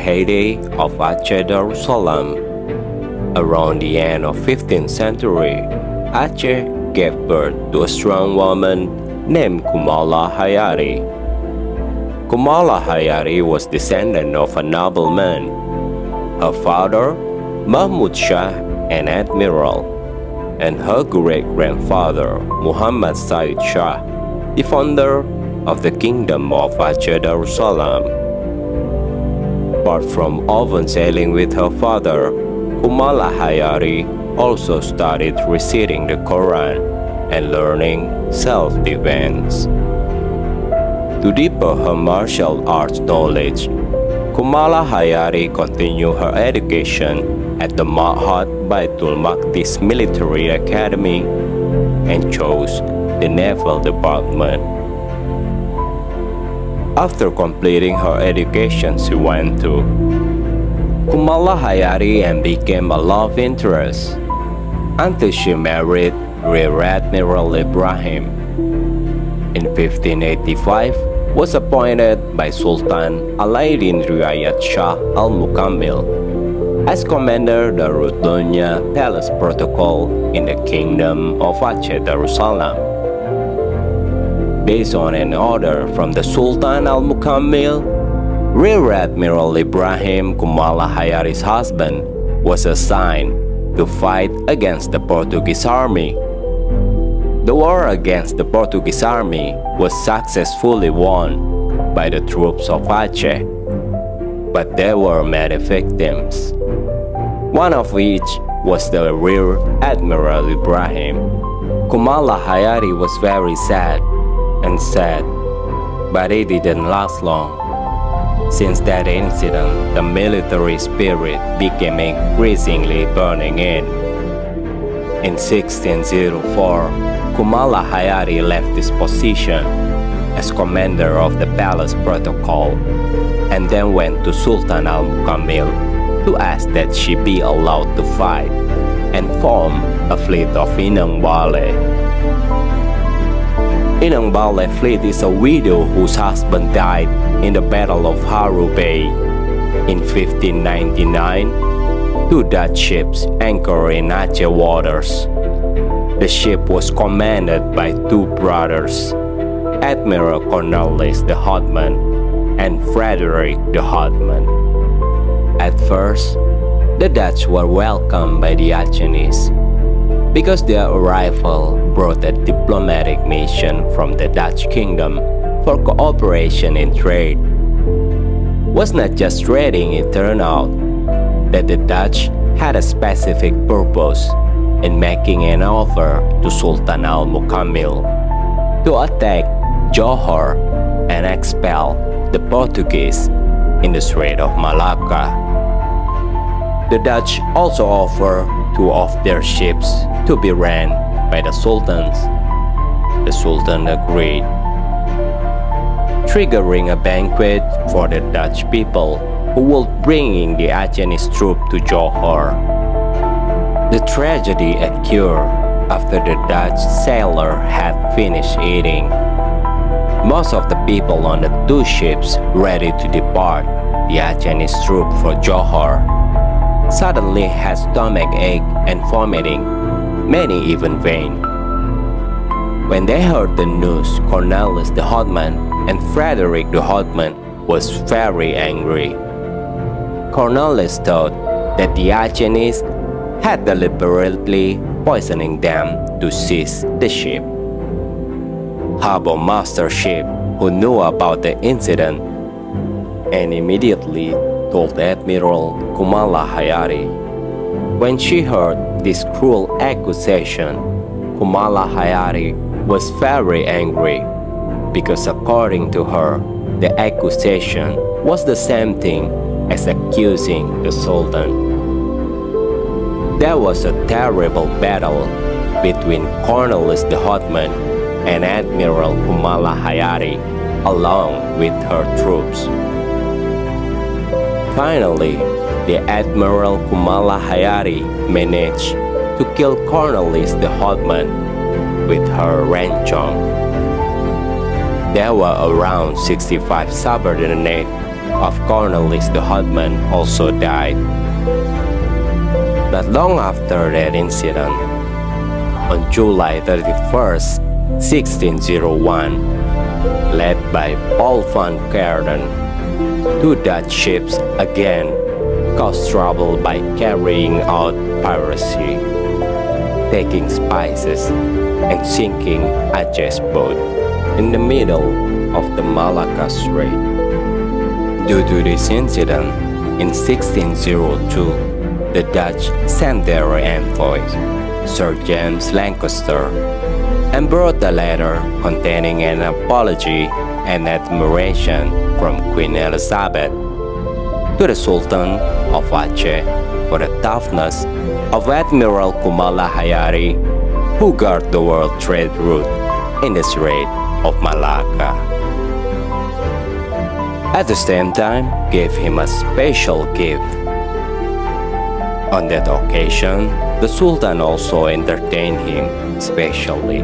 heyday of Aceh Darussalam. Around the end of 15th century, Aceh gave birth to a strong woman named Keumalahayati. Keumalahayati was descendant of a nobleman. Her father, Mahmud Shah, an admiral, and her great-grandfather, Muhammad Said Syah, the founder of the Kingdom of Aceh Darussalam. Apart from often sailing with her father, Keumalahayati also started reciting the Quran and learning self-defense. To deepen her martial arts knowledge, Keumalahayati continued her education at the Ma'had Baitul Maqdis Military Academy and chose the Naval Department. After completing her education, she went to Keumalahayati and became a love interest until she married Rear Admiral Ibrahim. In 1585, was appointed by Sultan Alaeddin Riayat Shah Al-Mukammil as commander the Dunia Palace Protocol in the Kingdom of Aceh Darussalam. Based on an order from the Sultan Al-Mukammil, Rear Admiral Ibrahim, Keumalahayati's husband, was assigned to fight against the Portuguese army. The war against the Portuguese army was successfully won by the troops of Aceh, but there were many victims, one of which was the Rear Admiral Ibrahim. Keumalahayati was very sad, but it didn't last long. Since that incident, the military spirit became increasingly burning in. In 1604, Keumalahayati left his position as commander of the Palace Protocol and then went to Sultan Al-Mukammil to ask that she be allowed to fight and form a fleet of Inang Baleh. Inang Baleh fleet is a widow whose husband died in the Battle of Haru Bay. In 1599, two Dutch ships anchored in Aceh waters. The ship was commanded by two brothers, Admiral Cornelis de Houtman and Frederick de Houtman. At first, the Dutch were welcomed by the Acehnese because their arrival brought a diplomatic mission from the Dutch kingdom for cooperation in trade. Was not just trading, it turned out that the Dutch had a specific purpose in making an offer to Sultan Al-Mukammil to attack Johor and expel the Portuguese in the Strait of Malacca. The Dutch also offered two of their ships to be ran by the sultans. The Sultan agreed, triggering a banquet for the Dutch people who would bring in the Acehnese troop to Johor. The tragedy occurred after the Dutch sailor had finished eating. Most of the people on the two ships ready to depart the Acehnese troop for Johor suddenly had stomach ache and vomiting, many even faint. When they heard the news, Cornelis de Houtman and Frederick de Houtman was very angry. Cornelis thought that the Acehnese had deliberately poisoning them to seize the ship. Harbor Master Ship, who knew about the incident, and immediately told Admiral Keumalahayati. When she heard this cruel accusation, Keumalahayati was very angry because according to her, the accusation was the same thing as accusing the Sultan. There was a terrible battle between Cornelis de Houtman and Admiral Keumalahayati along with her troops. Finally, the Admiral Keumalahayati managed to kill Cornelis de Houtman with her ranchon. There were around 65 subordinate of Cornelis the Hotman also died. Not long after that incident, on July 31st, 1601, led by Paul van Carden, two Dutch ships again caused trouble by carrying out piracy, taking spices and sinking Aceh's boat in the middle of the Malacca Strait. Due to this incident, in 1602, the Dutch sent their envoy, Sir James Lancaster, and brought a letter containing an apology and admiration from Queen Elizabeth to the Sultan of Aceh for the toughness of Admiral Keumalahayati, who guarded the world trade route in the Strait of Malacca. At the same time, gave him a special gift. On that occasion, the Sultan also entertained him specially